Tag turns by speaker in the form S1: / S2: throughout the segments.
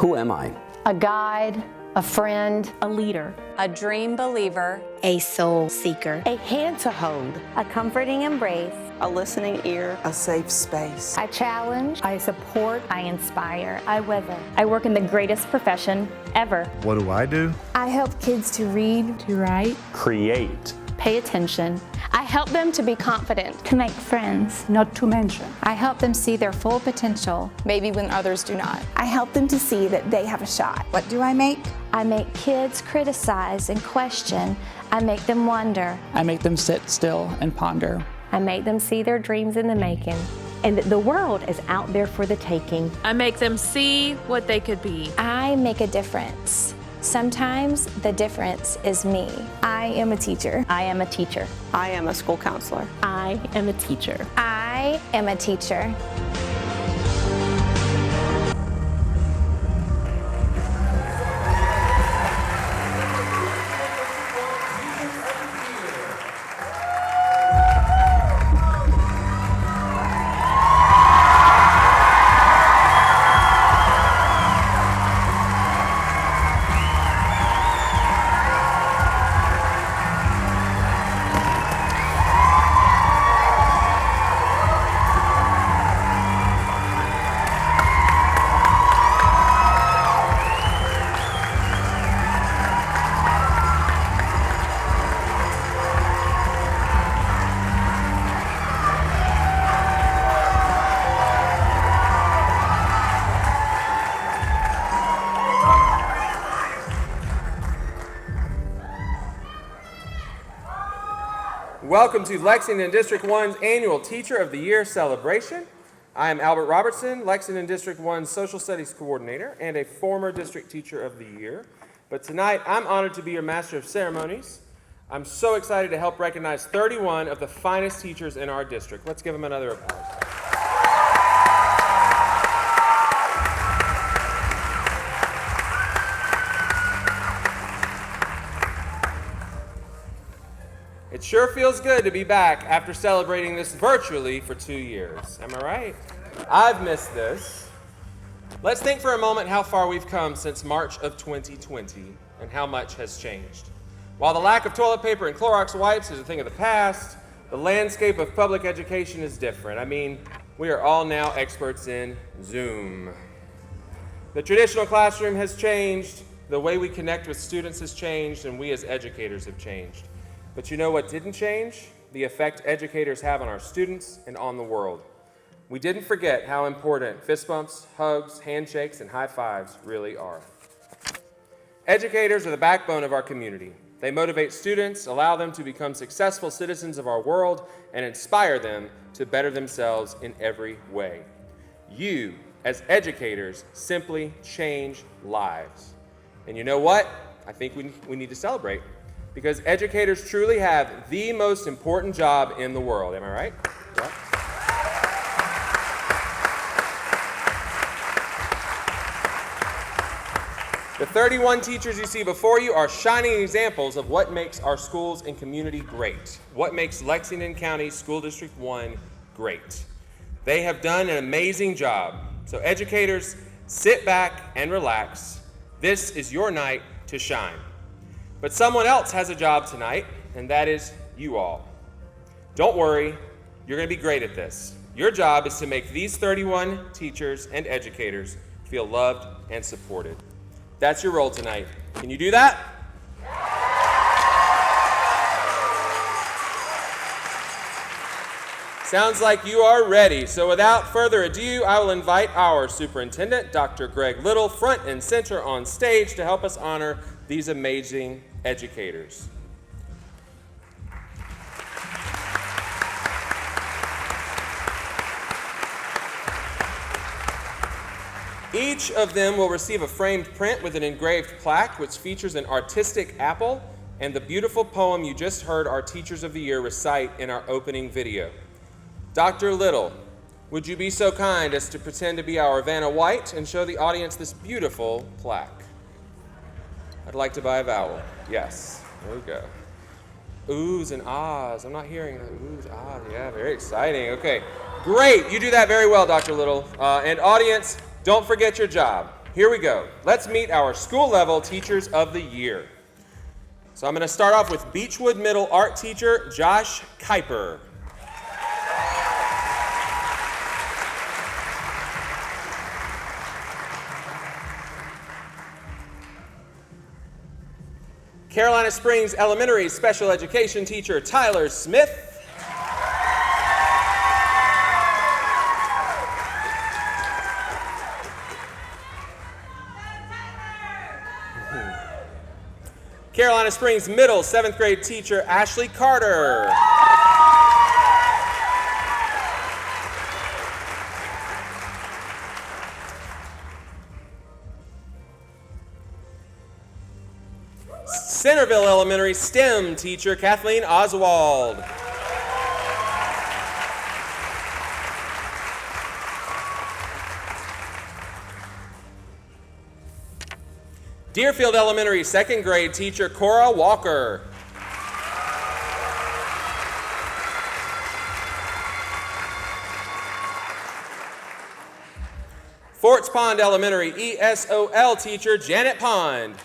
S1: Who am I?
S2: A guide, a friend,
S3: a leader,
S4: a dream believer,
S5: a soul seeker,
S6: a hand to hold,
S7: a comforting embrace,
S8: a listening ear,
S9: a safe space.
S2: I challenge,
S3: I support,
S7: I inspire,
S10: I weather.
S11: I work in the greatest profession ever.
S12: What do?
S13: I help kids to read,
S3: to write,
S14: create,
S11: pay attention. I help them to be confident,
S10: to make friends,
S3: not to mention.
S15: I help them see their full potential,
S16: maybe when others do not.
S17: I help them to see that they have a shot.
S18: What do I make?
S19: I make kids criticize and question. I make them wonder.
S20: I make them sit still and ponder.
S7: I make them see their dreams in the making,
S6: and that the world is out there for the taking.
S15: I make them see what they could be.
S19: I make a difference. Sometimes the difference is me.
S13: I am a teacher.
S7: I am a teacher.
S8: I am a school counselor.
S3: I am a teacher.
S19: I am a teacher.
S4: Welcome to Lexington District 1's annual Teacher of the Year celebration. I am Albert Robertson, Lexington District 1's Social Studies Coordinator and a former District Teacher of the Year. But tonight, I'm honored to be your Master of Ceremonies. I'm so excited to help recognize 31 of the finest teachers in our district. Let's give them another applause. It sure feels good to be back after celebrating this virtually for 2 years. Am I right? I've missed this. Let's think for a moment how far we've come since March of 2020 and how much has changed. While the lack of toilet paper and Clorox wipes is a thing of the past, the landscape of public education is different. I mean, we are all now experts in Zoom. The traditional classroom has changed, the way we connect with students has changed, and we as educators have changed. But you know what didn't change? The effect educators have on our students and on the world. We didn't forget how important fist bumps, hugs, handshakes, and high fives really are. Educators are the backbone of our community. They motivate students, allow them to become successful citizens of our world, and inspire them to better themselves in every way. You, as educators, simply change lives. And you know what? I think we need to celebrate. Because educators truly have the most important job in the world. Am I right? Yeah. The 31 teachers you see before you are shining examples of what makes our schools and community great. What makes Lexington County School District 1 great. They have done an amazing job. So educators, sit back and relax. This is your night to shine. But someone else has a job tonight, and that is you all. Don't worry, you're going to be great at this. Your job is to make these 31 teachers and educators feel loved and supported. That's your role tonight. Can you do that? Sounds like you are ready. So without further ado, I will invite our superintendent, Dr. Greg Little, front and center on stage to help us honor these amazing educators. Each of them will receive a framed print with an engraved plaque which features an artistic apple and the beautiful poem you just heard our Teachers of the Year recite in our opening video. Dr. Little, would you be so kind as to pretend to be our Vanna White and show the audience this beautiful plaque? I'd like to buy a vowel. Yes, there we go. Oohs and ahs. I'm not hearing the oohs, ahs. Yeah, very exciting. Okay, great. You do that very well, Dr. Little. And audience, don't forget your job. here we go. Let's meet our school level Teachers of the Year. So I'm going to start off with Beechwood Middle art teacher Josh Kuiper. Carolina Springs Elementary special education teacher Tyler Smith. Carolina Springs Middle 7th grade teacher Ashley Carter. Centerville Elementary STEM teacher Kathleen Oswald. Deerfield Elementary 2nd grade teacher Cora Walker. Forts Pond Elementary ESOL teacher Janet Pond.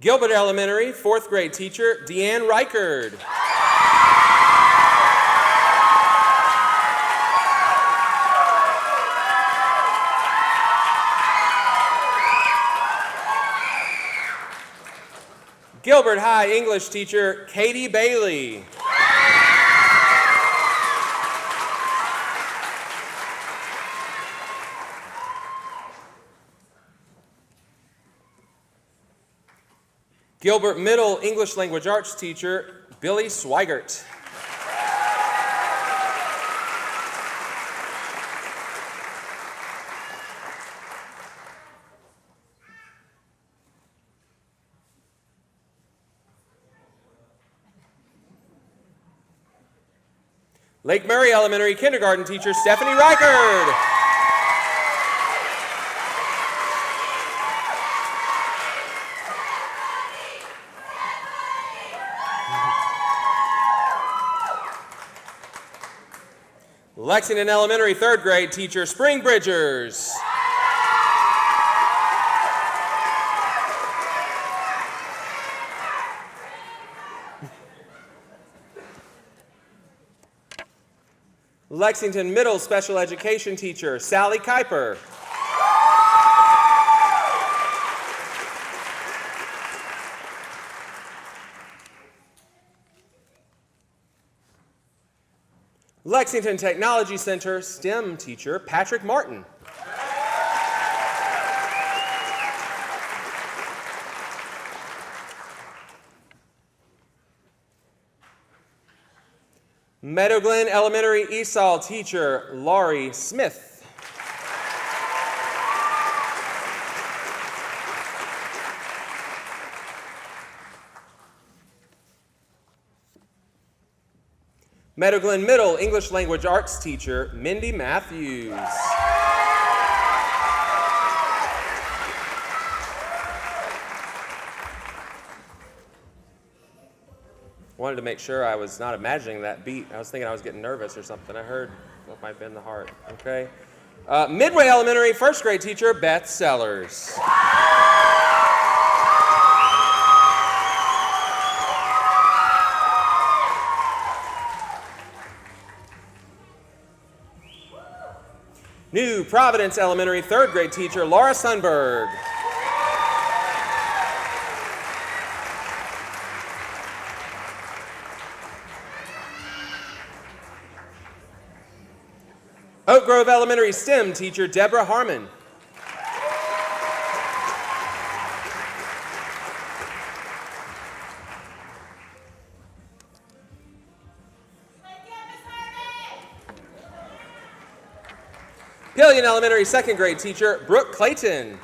S4: Gilbert Elementary 4th grade teacher Deanne Reichard. Gilbert High English teacher Katie Bailey. Gilbert Middle English Language Arts teacher Billy Swigert. Lake Murray Elementary kindergarten teacher Stephanie Reichard. Lexington Elementary 3rd grade teacher Spring Bridgers. Lexington Middle special education teacher Sally Kuiper. Lexington Technology Center STEM teacher Patrick Martin. Meadow Glen Elementary ESOL teacher Laurie Smith. Meadow Glen Middle English Language Arts teacher Mindy Matthews. Wanted to make sure I was not imagining that beat. I was thinking I was getting nervous or something. I heard what might have been the heart. Okay. Midway Elementary 1st grade teacher Beth Sellers. New Providence Elementary 3rd grade teacher Laura Sundberg. Oak Grove Elementary STEM teacher Deborah Harmon. Pillion Elementary 2nd grade teacher Brooke Clayton.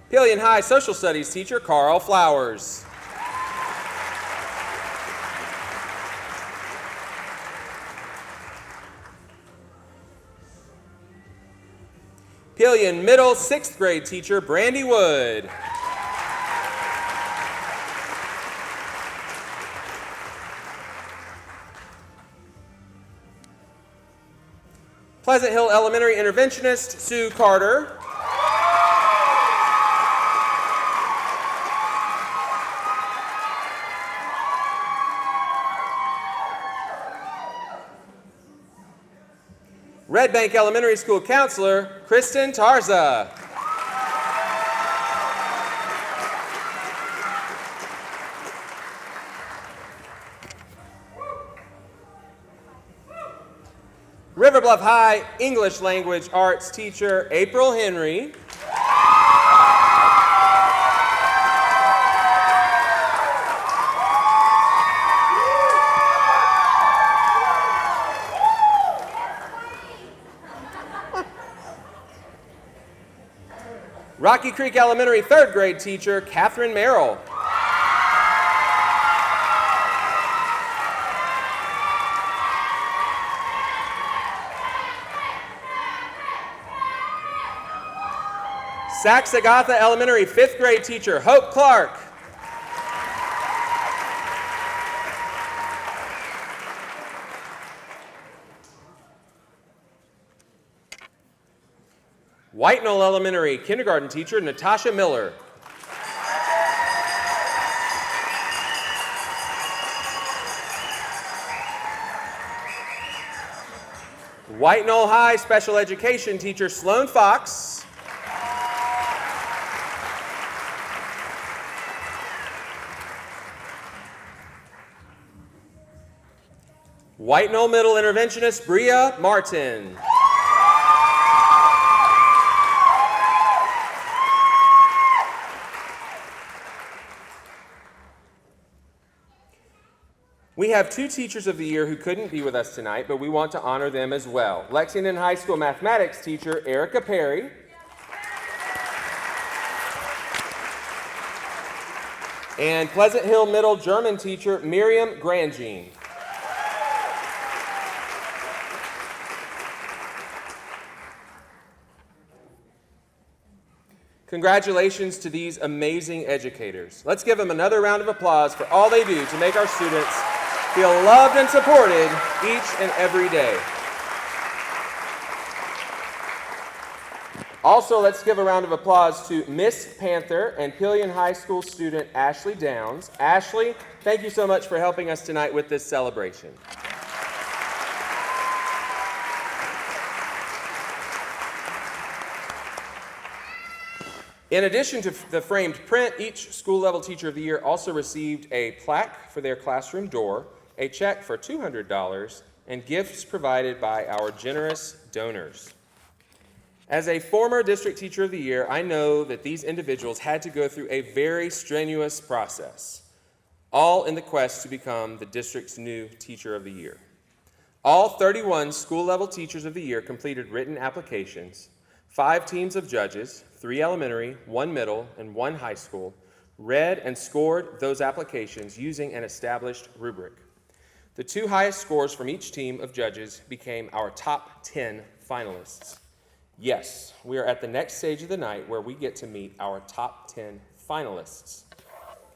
S4: Pillion High Social Studies teacher Carl Flowers. Pillion Middle 6th grade teacher Brandy Wood. Pleasant Hill Elementary interventionist Sue Carter. Red Bank Elementary School counselor Kristen Tarza. River Bluff High English Language Arts teacher April Henry. Rocky Creek Elementary 3rd grade teacher Catherine Merrill. Sax Agatha Elementary 5th grade teacher Hope Clark. White Knoll Elementary kindergarten teacher Natasha Miller. White Knoll High special education teacher Sloan Fox. White Knoll Middle interventionist Bria Martin. We have 2 Teachers of the Year who couldn't be with us tonight, but we want to honor them as well. Lexington High School mathematics teacher Erica Perry. And Pleasant Hill Middle German teacher Miriam Grandjean. Congratulations to these amazing educators. Let's give them another round of applause for all they do to make our students feel loved and supported each and every day. Also, let's give a round of applause to Miss Panther and Pillion High School student Ashley Downs. Ashley, thank you so much for helping us tonight with this celebration. In addition to the framed print, each school-level Teacher of the Year also received a plaque for their classroom door, a check for $200, and gifts provided by our generous donors. As a former District Teacher of the Year, I know that these individuals had to go through a very strenuous process, all in the quest to become the district's new Teacher of the Year. All 31 school-level Teachers of the Year completed written applications. 5 teams of judges, 3 elementary, 1 middle, and 1 high school, read and scored those applications using an established rubric. The 2 highest scores from each team of judges became our top 10 finalists. Yes, we are at the next stage of the night where we get to meet our top 10 finalists.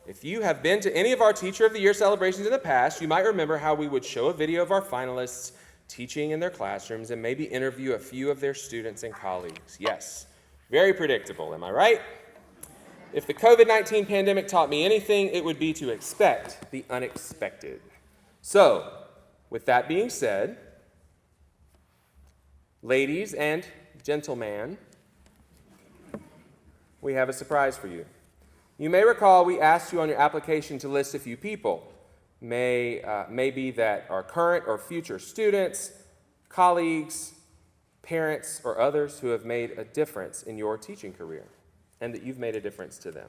S4: If you have been to any of our Teacher of the Year celebrations in the past, you might remember how we would show a video of our finalists teaching in their classrooms and maybe interview a few of their students and colleagues. Yes, very predictable, am I right? If the COVID-19 pandemic taught me anything, it would be to expect the unexpected. So, with that being said, ladies and gentlemen, we have a surprise for you. You may recall we asked you on your application to list a few people. Maybe that are current or future students, colleagues, parents, or others who have made a difference in your teaching career and that you've made a difference to them.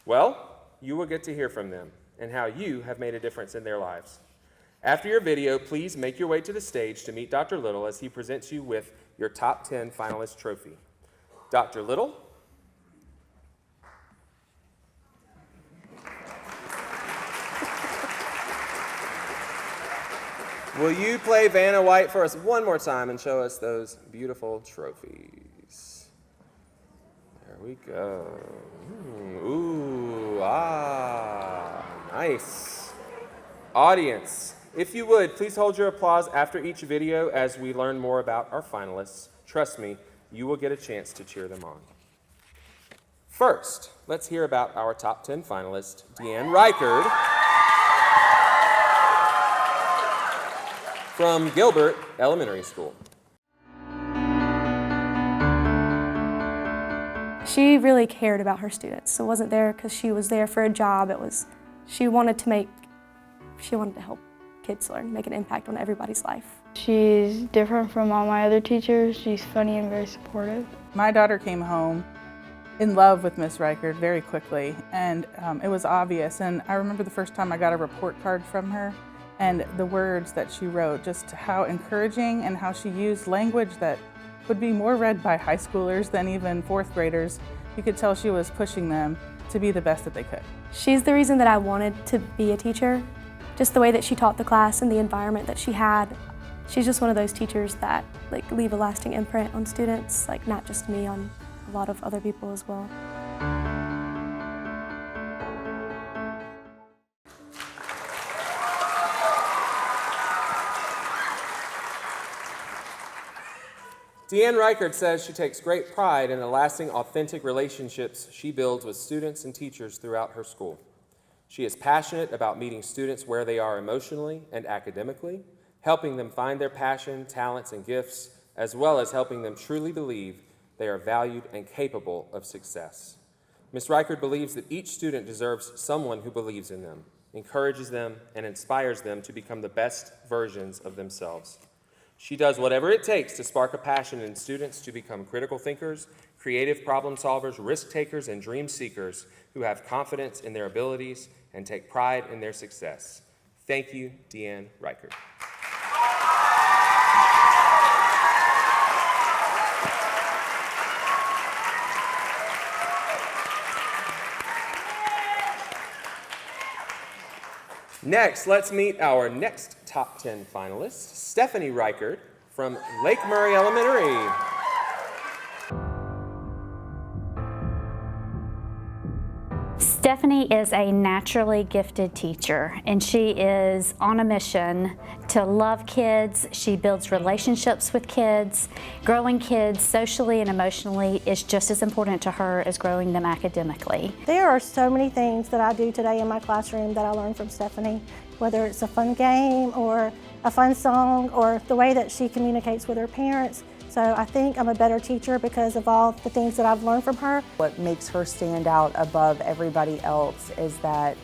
S4: Well, you will get to hear from them and how you have made a difference in their lives. After your video, please make your way to the stage to meet Dr. Little as he presents you with your top 10 finalist trophy. Dr. Little. Will you play Vanna White for us one more time and show us those beautiful trophies? There we go. Ooh, nice. Audience, if you would, please hold your applause after each video as we learn more about our finalists. Trust me, you will get a chance to cheer them on. First, let's hear about our top 10 finalist, Deanne Reichard from Gilbert Elementary School.
S1: She really cared about her students. So it wasn't there because she was there for a job. She wanted to help kids learn, make an impact on everybody's life.
S5: She's different from all my other teachers. She's funny and very supportive.
S20: My daughter came home in love with Miss Reichert very quickly, and it was obvious. And I remember the first time I got a report card from her, and the words that she wrote, just how encouraging and how she used language that would be more read by high schoolers than even fourth graders. You could tell she was pushing them to be the best that they could.
S1: She's the reason that I wanted to be a teacher. Just the way that she taught the class and the environment that she had. She's just one of those teachers that leave a lasting imprint on students, not just me, on a lot of other people as well.
S4: Deanne Reichard says she takes great pride in the lasting, authentic relationships she builds with students and teachers throughout her school. She is passionate about meeting students where they are emotionally and academically, helping them find their passion, talents, and gifts, as well as helping them truly believe they are valued and capable of success. Ms. Reichard believes that each student deserves someone who believes in them, encourages them, and inspires them to become the best versions of themselves. She does whatever it takes to spark a passion in students to become critical thinkers, creative problem solvers, risk takers, and dream seekers who have confidence in their abilities and take pride in their success. Thank you, Deanne Reichard. Next, let's meet our next top 10 finalist, Stephanie Reichard from Lake Murray Elementary.
S11: Stephanie is a naturally gifted teacher, and she is on a mission to love kids. She builds relationships with kids. Growing kids socially and emotionally is just as important to her as growing them academically.
S9: There are so many things that I do today in my classroom that I learned from Stephanie, whether it's a fun game or a fun song or the way that she communicates with her parents. So I think I'm a better teacher because of all the things that I've learned from her.
S6: What makes her stand out above everybody else is that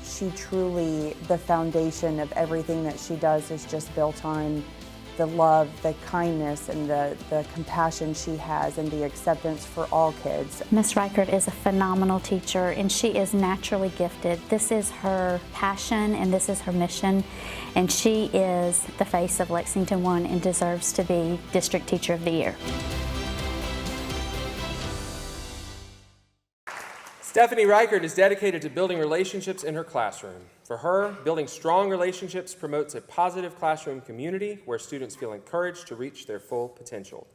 S6: she truly, the foundation of everything that she does is just built on the love, the kindness, and the compassion she has and the acceptance for all kids.
S11: Ms. Reichert is a phenomenal teacher, and she is naturally gifted. This is her passion and this is her mission, and she is the face of Lexington One and deserves to be District Teacher of the Year.
S4: Stephanie Reichard is dedicated to building relationships in her classroom. For her, building strong relationships promotes a positive classroom community where students feel encouraged to reach their full potential.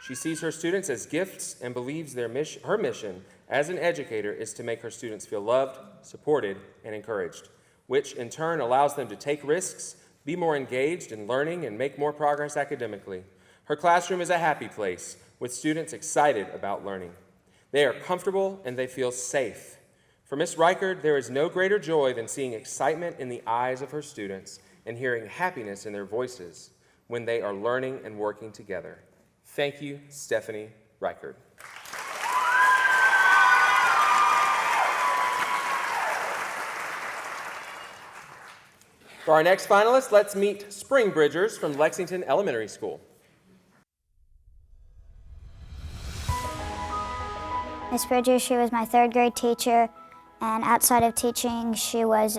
S4: She sees her students as gifts and believes her mission as an educator is to make her students feel loved, supported, and encouraged, which in turn allows them to take risks, be more engaged in learning, and make more progress academically. Her classroom is a happy place with students excited about learning. They are comfortable and they feel safe. For Ms. Reichard, there is no greater joy than seeing excitement in the eyes of her students and hearing happiness in their voices when they are learning and working together. Thank you, Stephanie Reichard. For our next finalist, let's meet Spring Bridgers from Lexington Elementary School.
S10: Miss Bridger, she was my third grade teacher, and outside of teaching, she was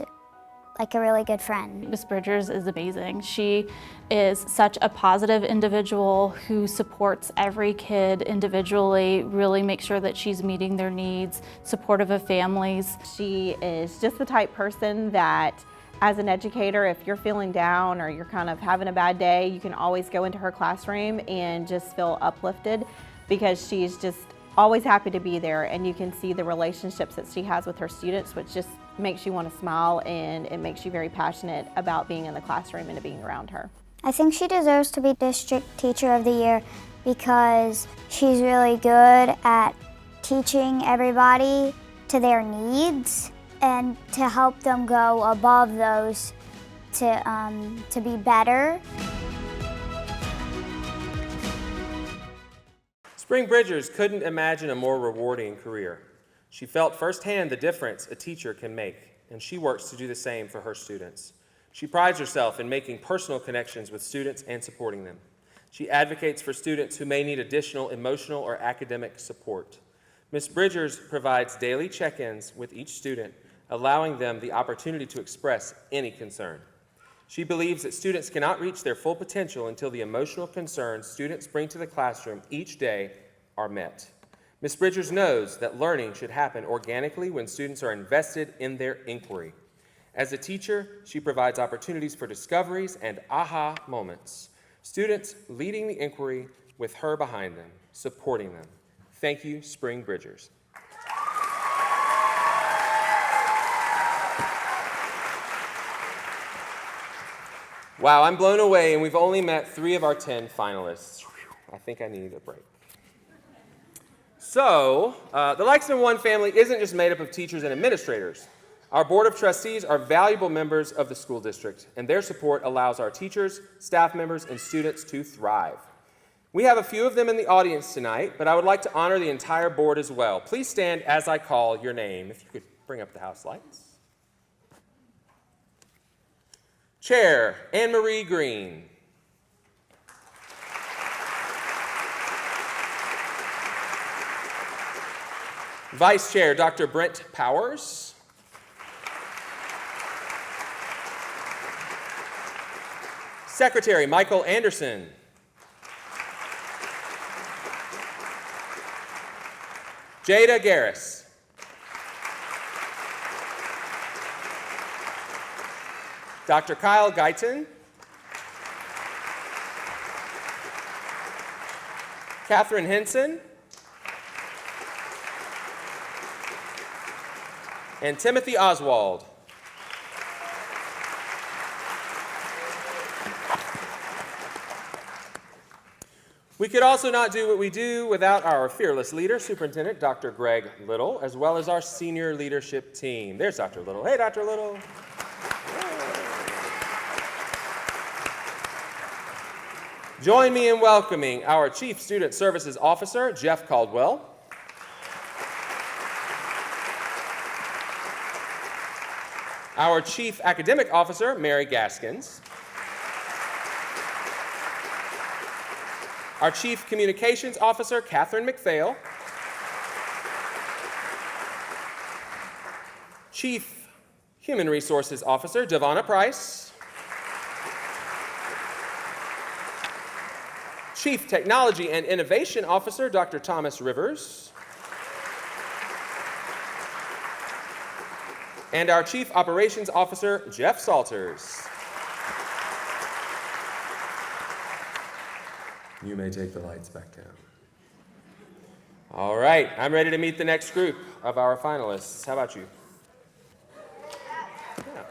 S10: like a really good friend.
S3: Miss Bridgers is amazing. She is such a positive individual who supports every kid individually, really makes sure that she's meeting their needs, supportive of families.
S6: She is just the type person that
S12: As an educator, if you're feeling down or you're kind of having a bad day, you can always go into her classroom and just feel uplifted because she's just always happy to be there, and you can see the relationships that she has with her students, which just makes you want to smile, and it makes you very passionate about being in the classroom and being around her.
S10: I think she deserves to be District Teacher of the Year because she's really good at teaching everybody to their needs and to help them go above those to be better.
S4: Spring Bridgers couldn't imagine a more rewarding career. She felt firsthand the difference a teacher can make, and she works to do the same for her students. She prides herself in making personal connections with students and supporting them. She advocates for students who may need additional emotional or academic support. Ms. Bridgers provides daily check-ins with each student, allowing them the opportunity to express any concern. She believes that students cannot reach their full potential until the emotional concerns students bring to the classroom each day are met. Ms. Bridgers knows that learning should happen organically when students are invested in their inquiry. As a teacher, she provides opportunities for discoveries and aha moments. Students leading the inquiry with her behind them, supporting them. Thank you, Spring Bridgers. Wow, I'm blown away, and we've only met 3 of our 10 finalists. I think I need a break. So, the Lexington One family isn't just made up of teachers and administrators. Our Board of Trustees are valuable members of the school district, and their support allows our teachers, staff members, and students to thrive. We have a few of them in the audience tonight, but I would like to honor the entire board as well. Please stand as I call your name. If you could bring up the house lights. Chair, Anne Marie Green. Vice Chair, Dr. Brent Powers. Secretary, Michael Anderson. Jada Garris. Dr. Kyle Guyton. Catherine Henson. And Timothy Oswald. We could also not do what we do without our fearless leader, Superintendent Dr. Greg Little, as well as our senior leadership team. There's Dr. Little. Hey, Dr. Little. Join me in welcoming our Chief Student Services Officer, Jeff Caldwell. Our Chief Academic Officer, Mary Gaskins. Our Chief Communications Officer, Catherine McPhail. Chief Human Resources Officer, Devonna Price. Chief Technology and Innovation Officer, Dr. Thomas Rivers. And our Chief Operations Officer, Jeff Salters. You may take the lights back down. All right, I'm ready to meet the next group of our finalists. How about you? Yeah.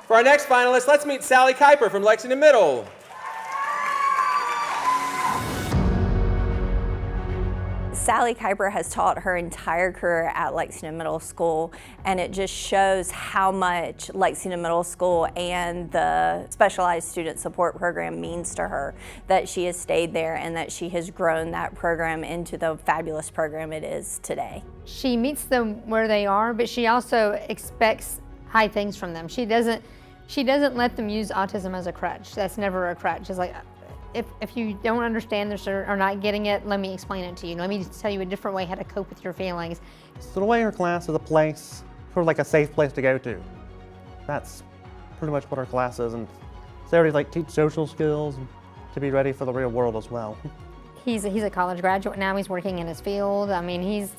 S4: For our next finalist, let's meet Sally Kuiper from Lexington Middle.
S14: Sally Kuiper has taught her entire career at Lexington Middle School, and it just shows how much Lexington Middle School and the Specialized Student Support Program means to her, that she has stayed there and that she has grown that program into the fabulous program it is today.
S16: She meets them where they are, but she also expects high things from them. She doesn't let them use autism as a crutch. That's never a crutch. It's like, if you don't understand this or not getting it, let me explain it to you. Let me tell you a different way how to cope with your feelings.
S18: So the way her class is a place, sort of like a safe place to go to. That's pretty much what her class is, and it's there to like teach social skills and to be ready for the real world as well.
S16: He's a college graduate now. He's working in his field. I mean, he's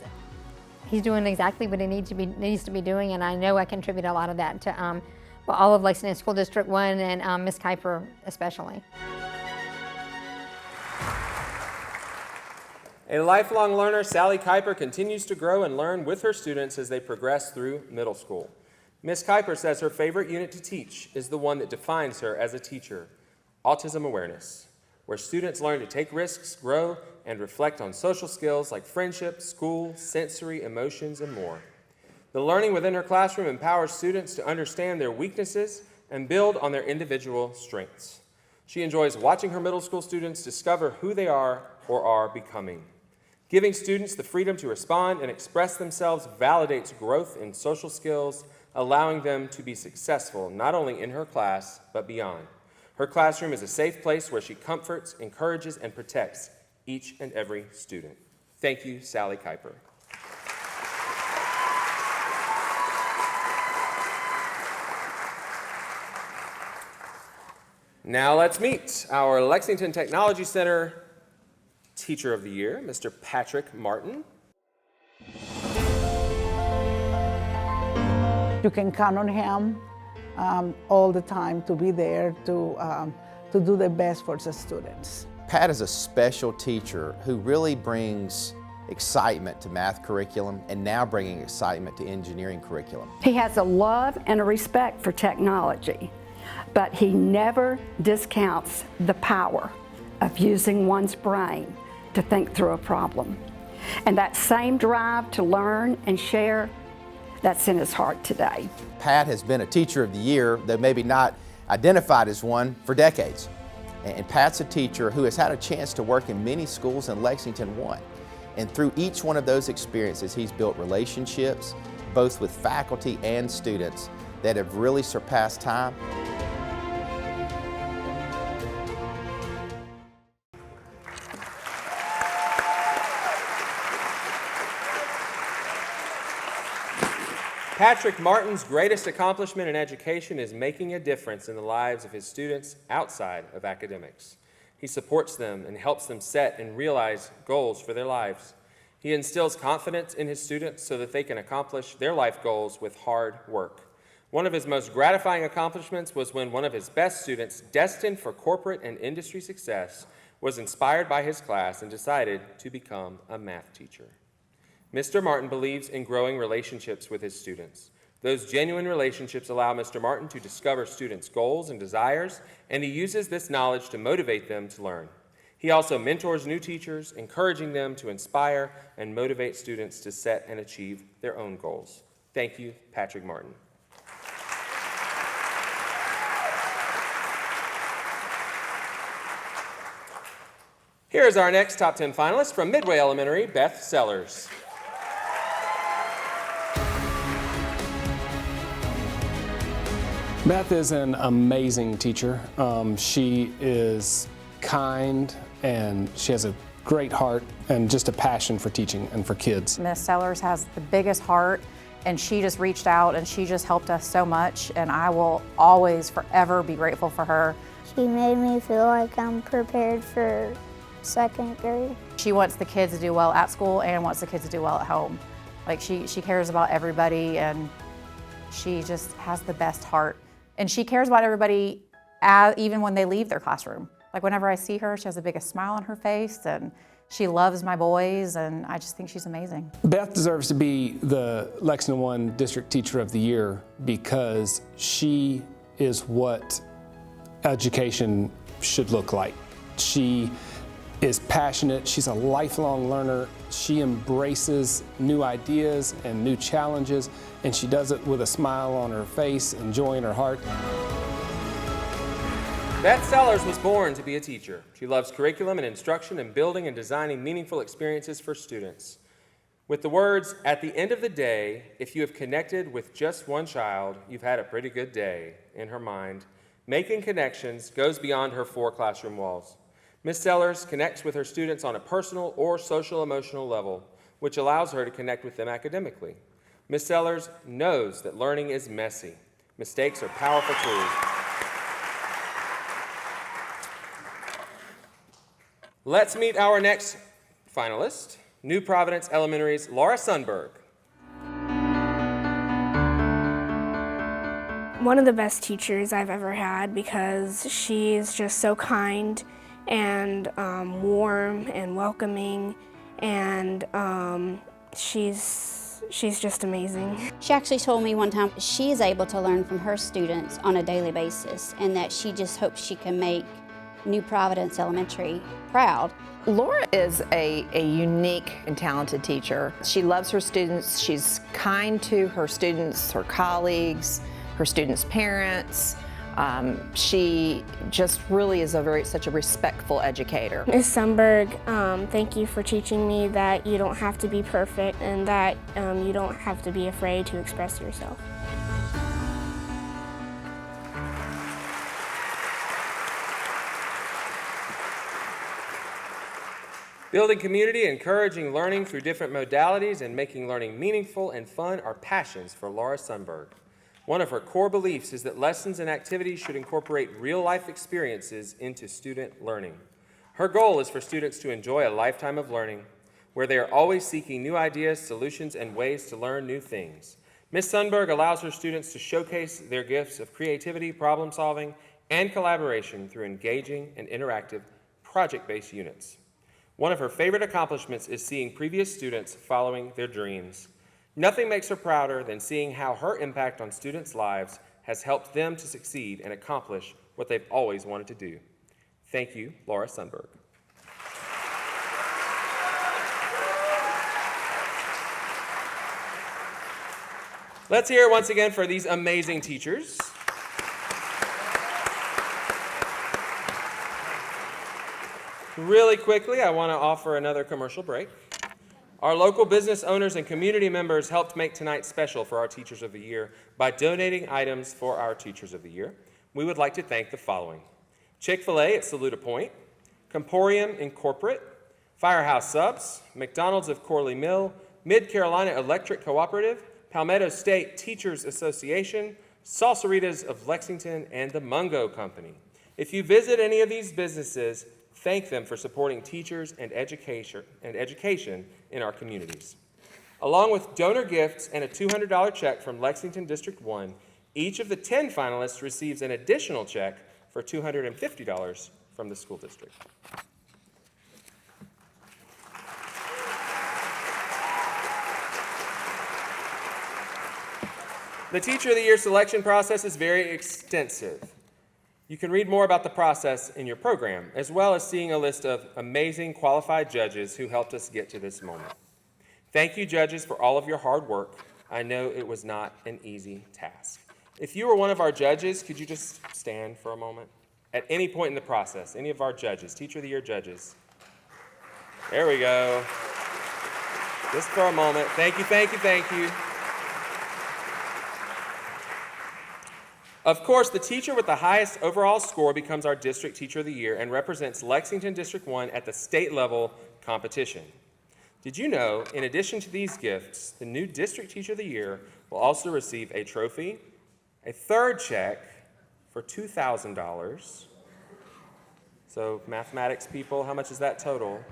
S16: doing exactly what he needs to be doing, and I know I contribute a lot of that to Well, all of Lexington School District One and Ms. Kuiper especially.
S4: A lifelong learner, Sally Kuiper continues to grow and learn with her students as they progress through middle school. Ms. Kuiper says her favorite unit to teach is the one that defines her as a teacher, autism awareness, where students learn to take risks, grow, and reflect on social skills like friendship, school, sensory, emotions, and more. The learning within her classroom empowers students to understand their weaknesses and build on their individual strengths. She enjoys watching her middle school students discover who they are or are becoming. Giving students the freedom to respond and express themselves validates growth in social skills, allowing them to be successful not only in her class, but beyond. Her classroom is a safe place where she comforts, encourages, and protects each and every student. Thank you, Sally Kuiper. Now let's meet our Lexington Technology Center Teacher of the Year, Mr. Patrick Martin.
S21: You can count on him all the time to be there to do the best for the students.
S22: Pat is a special teacher who really brings excitement to math curriculum and now bringing excitement to engineering curriculum.
S23: He has a love and a respect for technology, but he never discounts the power of using one's brain to think through a problem. And that same drive to learn and share, that's in his heart today.
S22: Pat has been a Teacher of the Year, though maybe not identified as one, for decades. And Pat's a teacher who has had a chance to work in many schools in Lexington One. And through each one of those experiences, he's built relationships, both with faculty and students, that have really surpassed time.
S4: Patrick Martin's greatest accomplishment in education is making a difference in the lives of his students outside of academics. He supports them and helps them set and realize goals for their lives. He instills confidence in his students so that they can accomplish their life goals with hard work. One of his most gratifying accomplishments was when one of his best students, destined for corporate and industry success, was inspired by his class and decided to become a math teacher. Mr. Martin believes in growing relationships with his students. Those genuine relationships allow Mr. Martin to discover students' goals and desires, and he uses this knowledge to motivate them to learn. He also mentors new teachers, encouraging them to inspire and motivate students to set and achieve their own goals. Thank you, Patrick Martin. Here is our next top 10 finalist from Midway Elementary, Beth Sellers.
S24: Beth is an amazing teacher. She is kind and she has a great heart and just a passion for teaching and for kids.
S25: Miss Sellers has the biggest heart, and she just reached out and she just helped us so much, and I will always forever be grateful for her.
S10: She made me feel like I'm prepared for second grade.
S25: She wants the kids to do well at school and wants the kids to do well at home. Like she cares about everybody, and she just has the best heart. And she cares about everybody even when they leave their classroom. Like whenever I see her, she has the biggest smile on her face, and she loves my boys, and I just think she's amazing.
S24: Beth deserves to be the Lexington One District Teacher of the Year because she is what education should look like. She is passionate, she's a lifelong learner, she embraces new ideas and new challenges, and she does it with a smile on her face and joy in her heart.
S4: Beth Sellers was born to be a teacher. She loves curriculum and instruction and building and designing meaningful experiences for students. With the words, "At the end of the day, if you have connected with just one child, you've had a pretty good day," in her mind, making connections goes beyond her 4 classroom walls. Ms. Sellers connects with her students on a personal or social-emotional level, which allows her to connect with them academically. Ms. Sellers knows that learning is messy. Mistakes are powerful tools. Let's meet our next finalist, New Providence Elementary's Laura Sundberg.
S2: One of the best teachers I've ever had because she's just so kind and warm and welcoming, and she's just amazing.
S7: She actually told me one time she is able to learn from her students on a daily basis, and that she just hopes she can make New Providence Elementary proud.
S13: Laura is a unique and talented teacher. She loves her students. She's kind to her students, her colleagues, her students' parents. She just really is such a respectful educator.
S2: Ms. Sundberg, thank you for teaching me that you don't have to be perfect and that you don't have to be afraid to express yourself.
S4: Building community, encouraging learning through different modalities, and making learning meaningful and fun are passions for Laura Sundberg. One of her core beliefs is that lessons and activities should incorporate real-life experiences into student learning. Her goal is for students to enjoy a lifetime of learning, where they are always seeking new ideas, solutions, and ways to learn new things. Ms. Sundberg allows her students to showcase their gifts of creativity, problem-solving, and collaboration through engaging and interactive project-based units. One of her favorite accomplishments is seeing previous students following their dreams. Nothing makes her prouder than seeing how her impact on students' lives has helped them to succeed and accomplish what they've always wanted to do. Thank you, Laura Sundberg. Let's hear it once again for these amazing teachers. Really quickly, I want to offer another commercial break. Our local business owners and community members helped make tonight special for our Teachers of the Year by donating items for our Teachers of the Year. We would like to thank the following: Chick-fil-A at Saluda Point, Comporium Incorporate, Firehouse Subs, McDonald's of Corley Mill, Mid-Carolina Electric Cooperative, Palmetto State Teachers Association, Salsaritas of Lexington, and the Mungo Company. If you visit any of these businesses, thank them for supporting teachers and education in our communities. Along with donor gifts and a $200 check from Lexington District One, each of the 10 finalists receives an additional check for $250 from the school district. The Teacher of the Year selection process is very extensive. You can read more about the process in your program, as well as seeing a list of amazing qualified judges who helped us get to this moment. Thank you, judges, for all of your hard work. I know it was not an easy task. If you were one of our judges, could you just stand for a moment? At any point in the process, any of our judges, Teacher of the Year judges. There we go. Just for a moment. Thank you, thank you, thank you. Of course, the teacher with the highest overall score becomes our District Teacher of the Year and represents Lexington District 1 at the state level competition. Did you know, in addition to these gifts, the new District Teacher of the Year will also receive a trophy, a third check for $2,000. So mathematics people, how much is that total?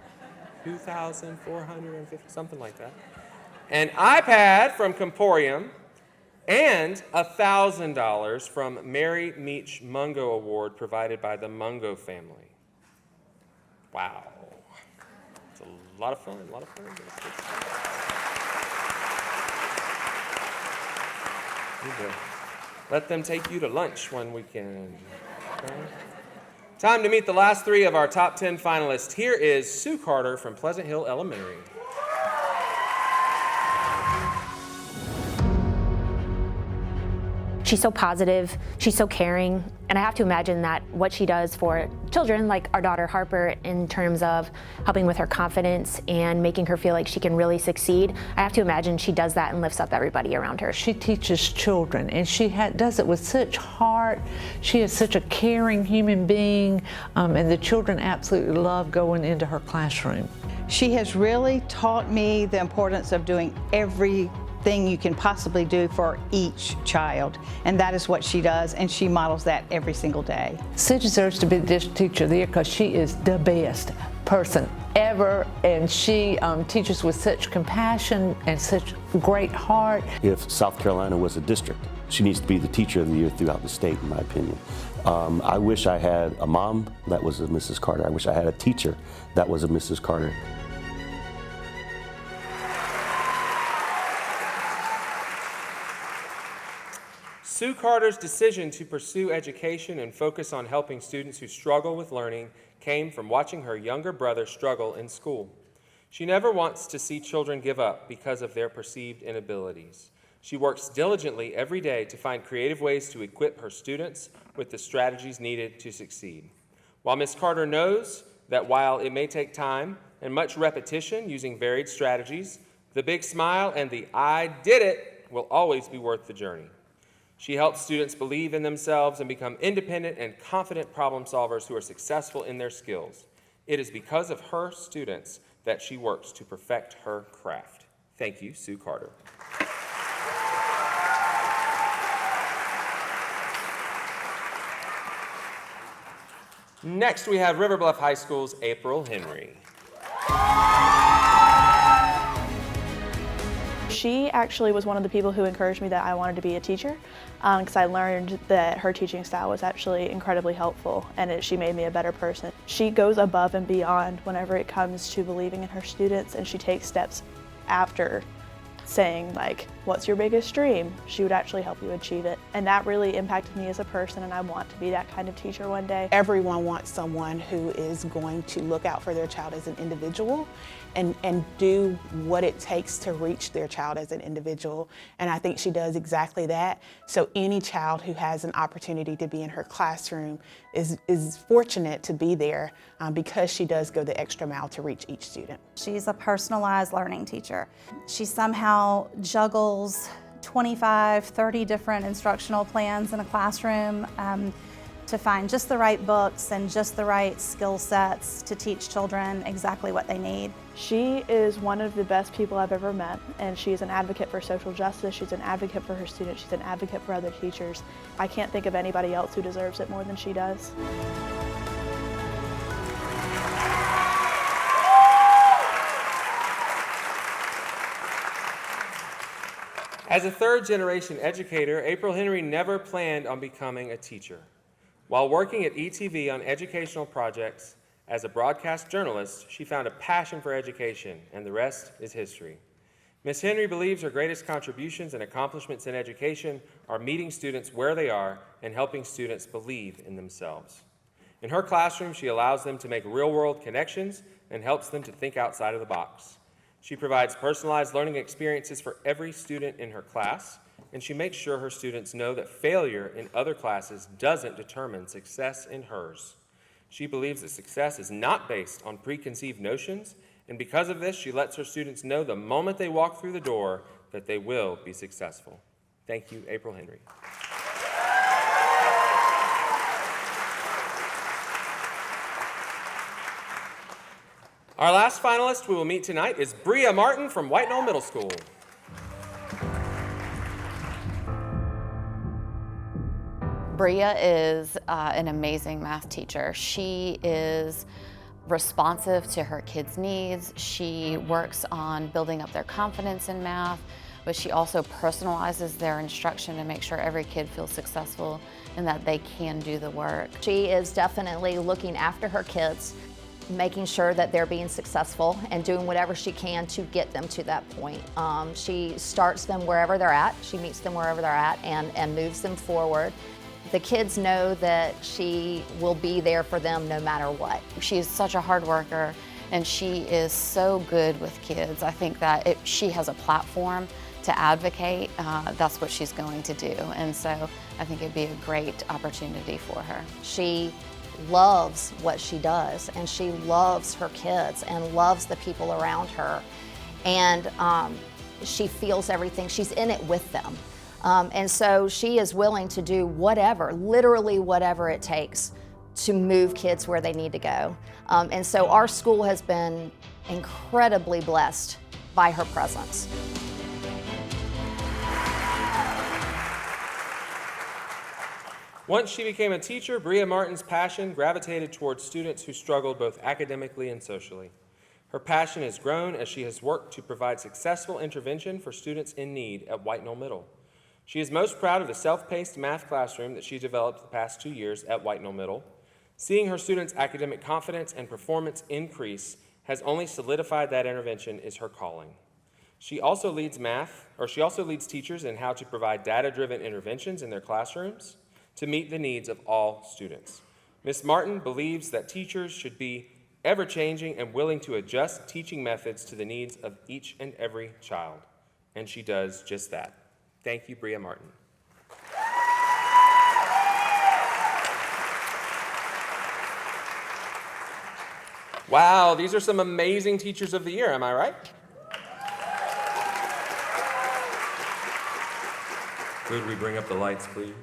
S4: 2,450, something like that. An iPad from Comporium, and $1,000 from Mary Meach Mungo Award provided by the Mungo family. Wow. It's a lot of fun, a lot of fun. Let them take you to lunch one weekend. Okay? Time to meet the last three of our top 10 finalists. Here is Sue Carter from Pleasant Hill Elementary.
S15: She's so positive, she's so caring, and I have to imagine that what she does for children like our daughter Harper in terms of helping with her confidence and making her feel like she can really succeed, I have to imagine she does that and lifts up everybody around her.
S17: She teaches children, and she does it with such heart. She is such a caring human being, and the children absolutely love going into her classroom.
S26: She has really taught me the importance of doing everything you can possibly do for each child, and that is what she does, and she models that every single day.
S17: Sue deserves to be the District Teacher of the Year because she is the best person ever, and she teaches with such compassion and such great heart.
S1: If South Carolina was a district, she needs to be the teacher of the year throughout the state, in my opinion. I wish I had a mom that was a Mrs. Carter. I wish I had a teacher that was a Mrs. Carter.
S4: Sue Carter's decision to pursue education and focus on helping students who struggle with learning came from watching her younger brother struggle in school. She never wants to see children give up because of their perceived inabilities. She works diligently every day to find creative ways to equip her students with the strategies needed to succeed. While Ms. Carter knows that while it may take time and much repetition using varied strategies, the big smile and the "I did it" will always be worth the journey. She helps students believe in themselves and become independent and confident problem solvers who are successful in their skills. It is because of her students that she works to perfect her craft. Thank you, Sue Carter. Next, we have River Bluff High School's April Henry.
S5: She actually was one of the people who encouraged me that I wanted to be a teacher because I learned that her teaching style was actually incredibly helpful, and she made me a better person. She goes above and beyond whenever it comes to believing in her students, and she takes steps after saying, like, what's your biggest dream? She would actually help you achieve it. And that really impacted me as a person, and I want to be that kind of teacher one day.
S8: Everyone wants someone who is going to look out for their child as an individual and do what it takes to reach their child as an individual. And I think she does exactly that. So any child who has an opportunity to be in her classroom is fortunate to be there because she does go the extra mile to reach each student.
S9: She's a personalized learning teacher. She somehow juggles 25, 30 different instructional plans in a classroom to find just the right books and just the right skill sets to teach children exactly what they need.
S5: She is one of the best people I've ever met, and she's an advocate for social justice. She's an advocate for her students. She's an advocate for other teachers. I can't think of anybody else who deserves it more than she does.
S4: As a third-generation educator, April Henry never planned on becoming a teacher. While working at ETV on educational projects as a broadcast journalist, she found a passion for education, and the rest is history. Ms. Henry believes her greatest contributions and accomplishments in education are meeting students where they are and helping students believe in themselves. In her classroom, she allows them to make real-world connections and helps them to think outside of the box. She provides personalized learning experiences for every student in her class, and she makes sure her students know that failure in other classes doesn't determine success in hers. She believes that success is not based on preconceived notions, and because of this, she lets her students know the moment they walk through the door that they will be successful. Thank you, April Henry. Our last finalist we will meet tonight is Bria Martin from White Knoll Middle School.
S19: Bria is an amazing math teacher. She is responsive to her kids' needs. She works on building up their confidence in math, but she also personalizes their instruction to make sure every kid feels successful and that they can do the work.
S20: She is definitely looking after her kids, making sure that they're being successful and doing whatever she can to get them to that point. She starts them wherever they're at, she meets them wherever they're at and moves them forward. The kids know that she will be there for them no matter what.
S19: She is such a hard worker, and she is so good with kids. I think that if she has a platform to advocate, that's what she's going to do. And so I think it'd be a great opportunity for her.
S20: She loves what she does, and she loves her kids and loves the people around her. And she feels everything. She's in it with them. And so she is willing to do whatever, literally whatever it takes to move kids where they need to go. And so our school has been incredibly blessed by her presence.
S4: Once she became a teacher, Bria Martin's passion gravitated towards students who struggled both academically and socially. Her passion has grown as she has worked to provide successful intervention for students in need at White Knoll Middle. She is most proud of the self-paced math classroom that she developed the past 2 years at White Knoll Middle. Seeing her students' academic confidence and performance increase has only solidified that intervention is her calling. She also leads teachers in how to provide data-driven interventions in their classrooms to meet the needs of all students. Ms. Martin believes that teachers should be ever-changing and willing to adjust teaching methods to the needs of each and every child, and she does just that. Thank you, Bria Martin. Wow, these are some amazing Teachers of the Year, am I right? Could we bring up the lights, please?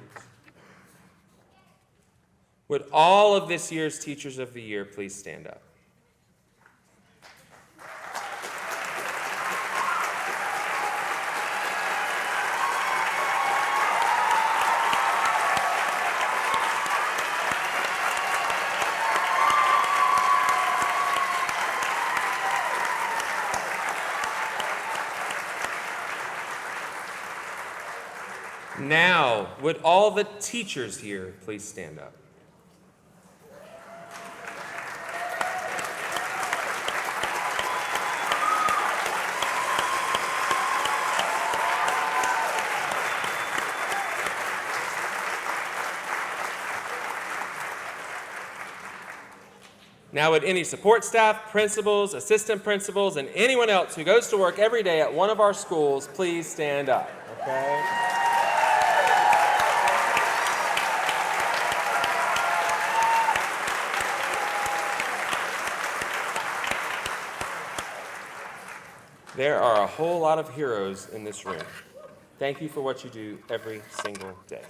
S4: Would all of this year's Teachers of the Year please stand up? Now, would all the teachers here please stand up? Now, would any support staff, principals, assistant principals, and anyone else who goes to work every day at one of our schools please stand up, okay? There are a whole lot of heroes in this room. Thank you for what you do every single day.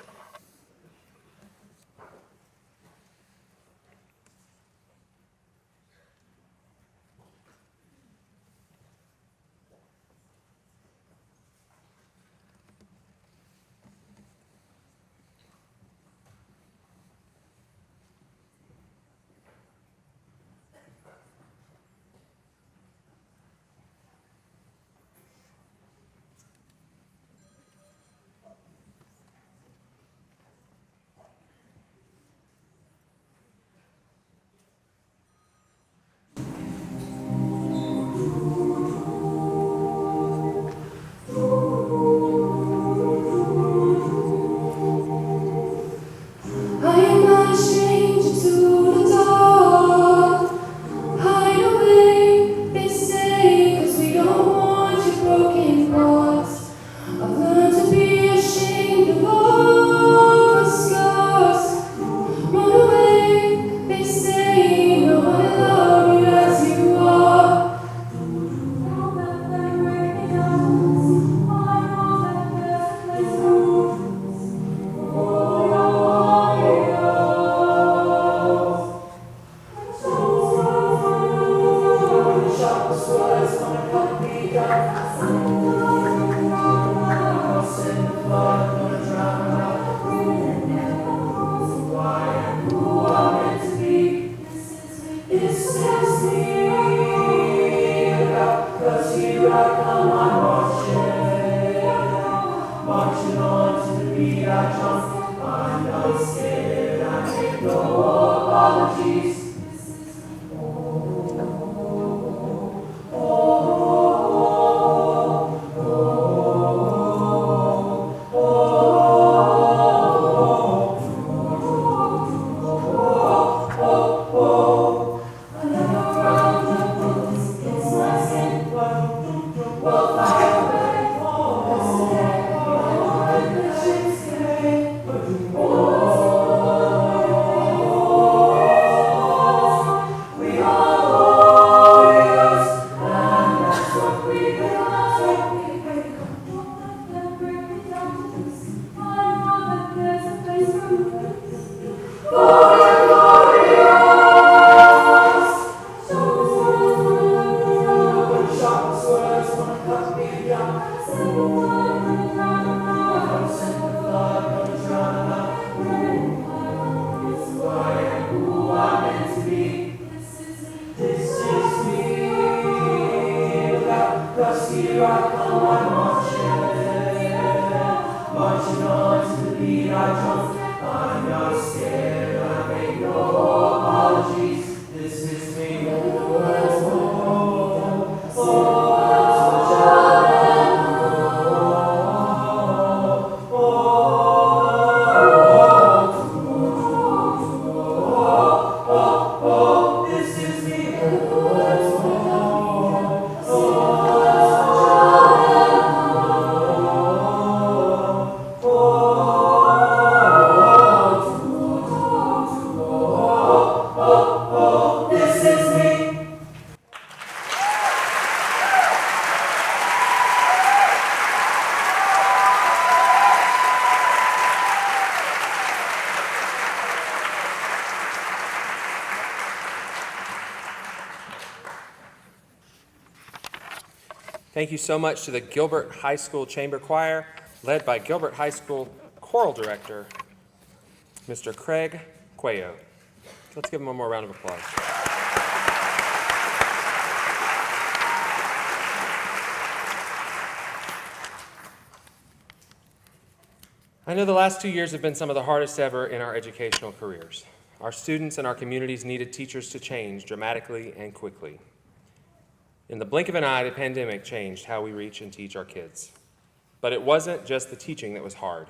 S4: Thank you so much to the Gilbert High School Chamber Choir, led by Gilbert High School Choral Director, Mr. Craig Cuello. Let's give him one more round of applause. I know the last 2 years have been some of the hardest ever in our educational careers. Our students and our communities needed teachers to change dramatically and quickly. In the blink of an eye, the pandemic changed how we reach and teach our kids. But it wasn't just the teaching that was hard.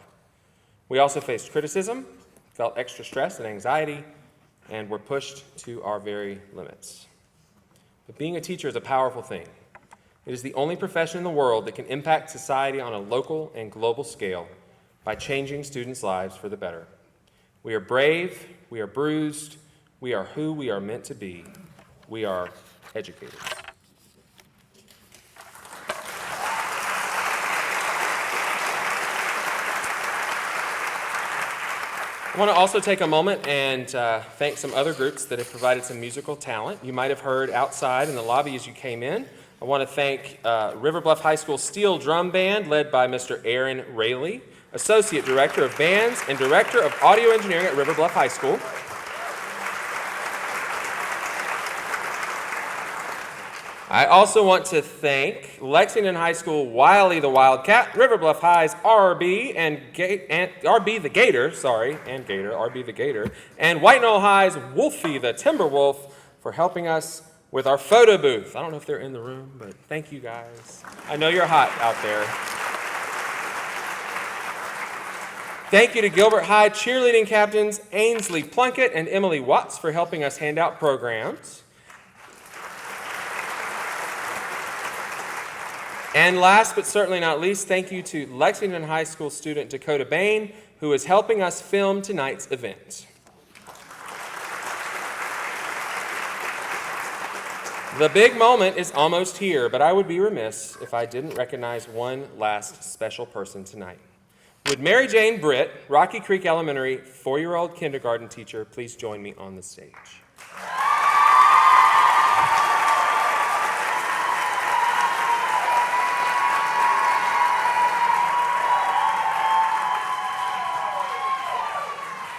S4: We also faced criticism, felt extra stress and anxiety, and were pushed to our very limits. But being a teacher is a powerful thing. It is the only profession in the world that can impact society on a local and global scale by changing students' lives for the better. We are brave, we are bruised, we are who we are meant to be. We are educators. I want to also take a moment and thank some other groups that have provided some musical talent. You might have heard outside in the lobby as you came in. I want to thank River Bluff High School Steel Drum Band, led by Mr. Aaron Rayleigh, Associate Director of Bands and Director of Audio Engineering at River Bluff High School. I also want to thank Lexington High School Wiley the Wildcat, River Bluff High's RB the Gator, and White Knoll High's Wolfie the Timberwolf for helping us with our photo booth. I don't know if they're in the room, but thank you guys. I know you're hot out there. Thank you to Gilbert High cheerleading captains Ainsley Plunkett and Emily Watts for helping us hand out programs. And last but certainly not least, thank you to Lexington High School student Dakota Bain, who is helping us film tonight's event. The big moment is almost here, but I would be remiss if I didn't recognize one last special person tonight. Would Mary Jane Britt, Rocky Creek Elementary 4-year-old kindergarten teacher, please join me on the stage?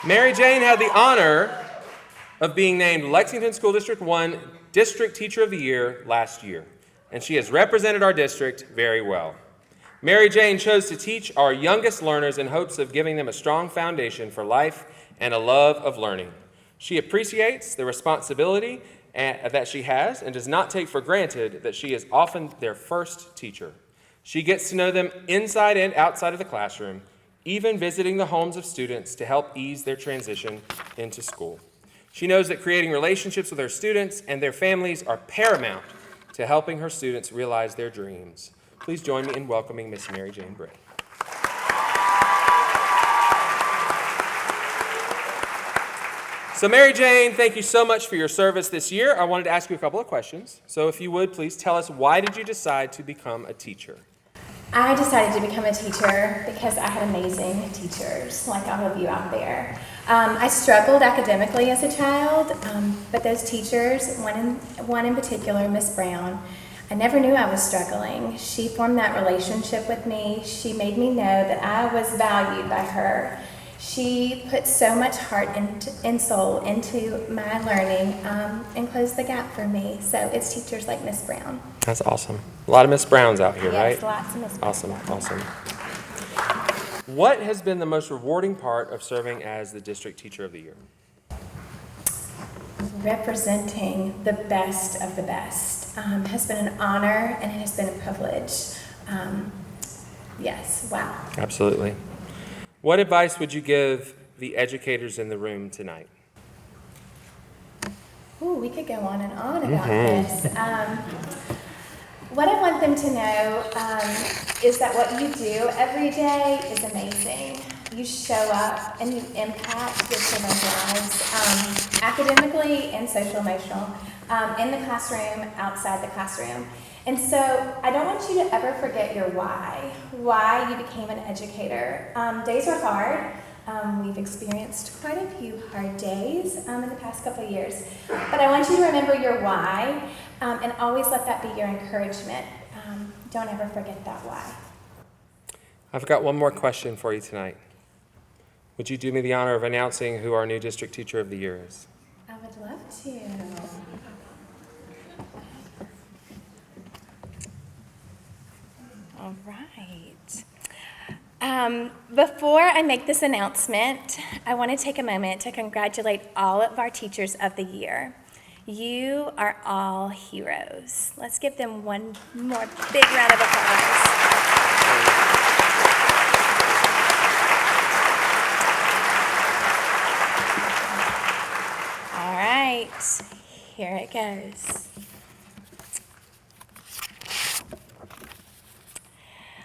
S4: Mary Jane had the honor of being named Lexington School District One District Teacher of the Year last year, and she has represented our district very well. Mary Jane chose to teach our youngest learners in hopes of giving them a strong foundation for life and a love of learning. She appreciates the responsibility that she has and does not take for granted that she is often their first teacher. She gets to know them inside and outside of the classroom, even visiting the homes of students to help ease their transition into school. She knows that creating relationships with her students and their families are paramount to helping her students realize their dreams. Please join me in welcoming Miss Mary Jane Britt. So Mary Jane, thank you so much for your service this year. I wanted to ask you a couple of questions. So if you would, please tell us, why did you decide to become a teacher?
S3: I decided to become a teacher because I had amazing teachers, like all of you out there. I struggled academically as a child, but those teachers, one in particular, Miss Brown, I never knew I was struggling. She formed that relationship with me. She made me know that I was valued by her. She put so much heart and soul into my learning and closed the gap for me. So it's teachers like Miss Brown.
S4: That's awesome. A lot of Miss Browns out here, right?
S3: Yes, lots of Miss Browns.
S4: Awesome. What has been the most rewarding part of serving as the District Teacher of the Year?
S3: Representing the best of the best has been an honor and it has been a privilege. Yes, wow.
S4: Absolutely. What advice would you give the educators in the room tonight?
S3: Ooh, we could go on and on about this. What I want them to know is that what you do every day is amazing. You show up and you impact your children's lives, academically and social emotional, in the classroom, outside the classroom. And so I don't want you to ever forget your why you became an educator. Days are hard. We've experienced quite a few hard days in the past couple of years. But I want you to remember your why and always let that be your encouragement don't ever forget that why.
S4: I've got one more question for you tonight. Would you do me the honor of announcing who our new district teacher of the year is?
S3: I would love to. All right. Before I make this announcement, I want to take a moment to congratulate all of our teachers of the year. You are all heroes. Let's give them one more big round of applause. All right, here it goes.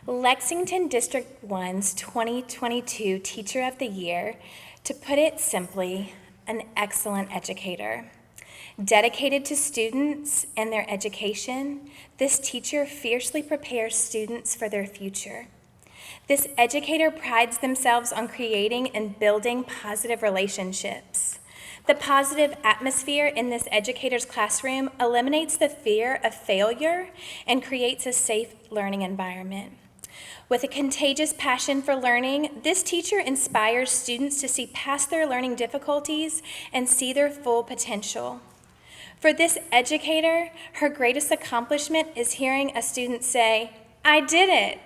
S3: Lexington District One's 2022 Teacher of the Year, to put it simply, an excellent educator. Dedicated to students and their education, this teacher fiercely prepares students for their future. This educator prides themselves on creating and building positive relationships. The positive atmosphere in this educator's classroom eliminates the fear of failure and creates a safe learning environment. With a contagious passion for learning, this teacher inspires students to see past their learning difficulties and see their full potential. For this educator, her greatest accomplishment is hearing a student say, "I did it,"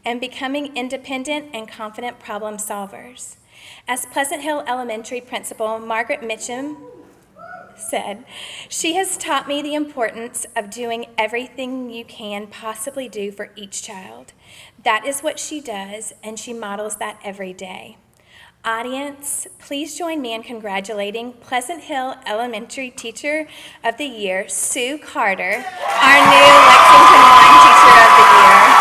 S3: and becoming independent and confident problem solvers. As Pleasant Hill Elementary Principal Margaret Mitchum said, "She has taught me the importance of doing everything you can possibly do for each child. That is what she does, and she models that every day." Audience, please join me in congratulating Pleasant Hill Elementary Teacher of the Year, Sue Carter, our new Lexington One Teacher of the Year.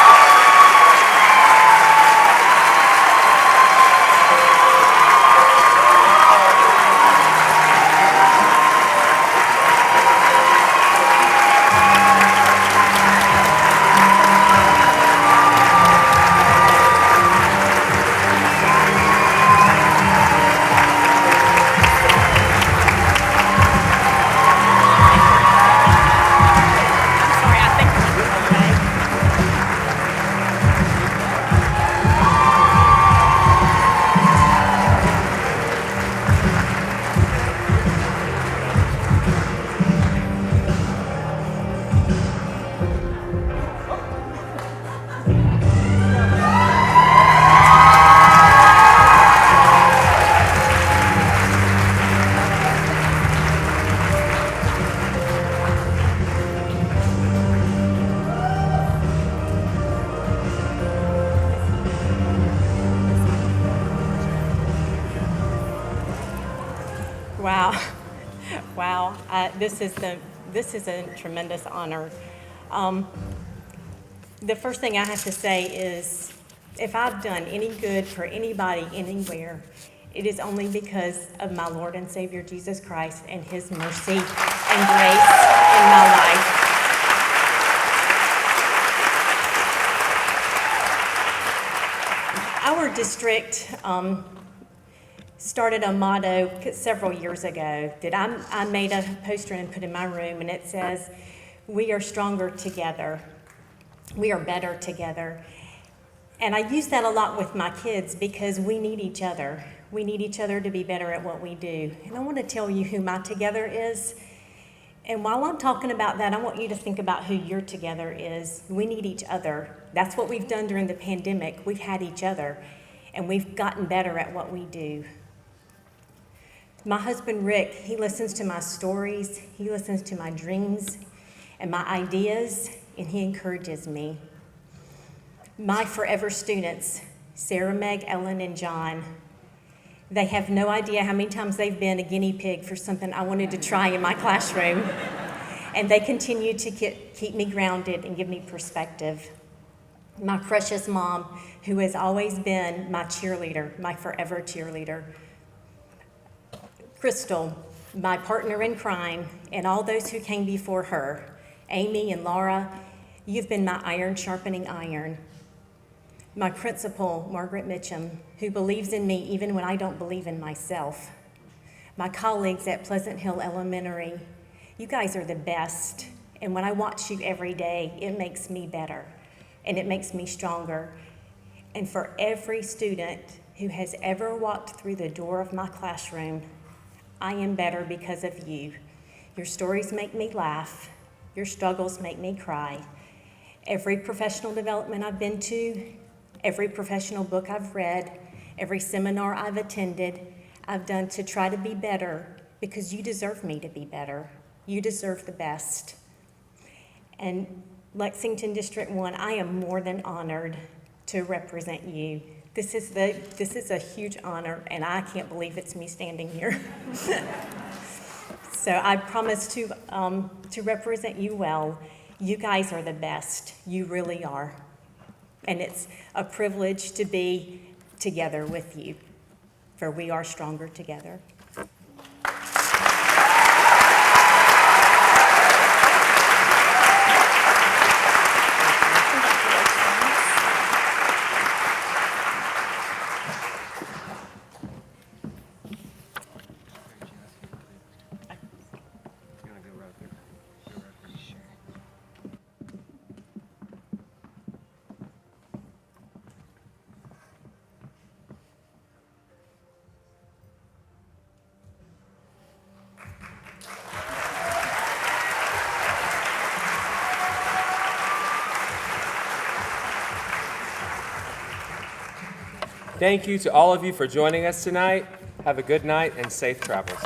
S6: This is a tremendous honor. The first thing I have to say is, if I've done any good for anybody anywhere, it is only because of my Lord and Savior Jesus Christ and His mercy and grace in my life. Our district started a motto several years ago that I made a poster and put in my room, and it says, "We are stronger together. We are better together." And I use that a lot with my kids because we need each other. We need each other to be better at what we do. And I want to tell you who my together is. And while I'm talking about that, I want you to think about who your together is. We need each other. That's what we've done during the pandemic. We've had each other, and we've gotten better at what we do. My husband, Rick, he listens to my stories, he listens to my dreams and my ideas, and he encourages me. My forever students, Sarah, Meg, Ellen, and John, they have no idea how many times they've been a guinea pig for something I wanted to try in my classroom. And they continue to keep me grounded and give me perspective. My precious mom, who has always been my cheerleader, my forever cheerleader. Crystal, my partner in crime, and all those who came before her. Amy and Laura, you've been my iron sharpening iron. My principal, Margaret Mitchum, who believes in me even when I don't believe in myself. My colleagues at Pleasant Hill Elementary, you guys are the best, And when I watch you every day, it makes me better and it makes me stronger. And for every student who has ever walked through the door of my classroom, I am better because of you. Your stories make me laugh. Your struggles make me cry. Every professional development I've been to, every professional book I've read, every seminar I've attended, I've done to try to be better because you deserve me to be better. You deserve the best. And Lexington District 1, I am more than honored to represent you. This is a huge honor, and I can't believe it's me standing here. So I promise to represent you well. You guys are the best. You really are. And it's a privilege to be together with you, for we are stronger together.
S4: Thank you to all of you for joining us tonight. Have a good night and safe travels.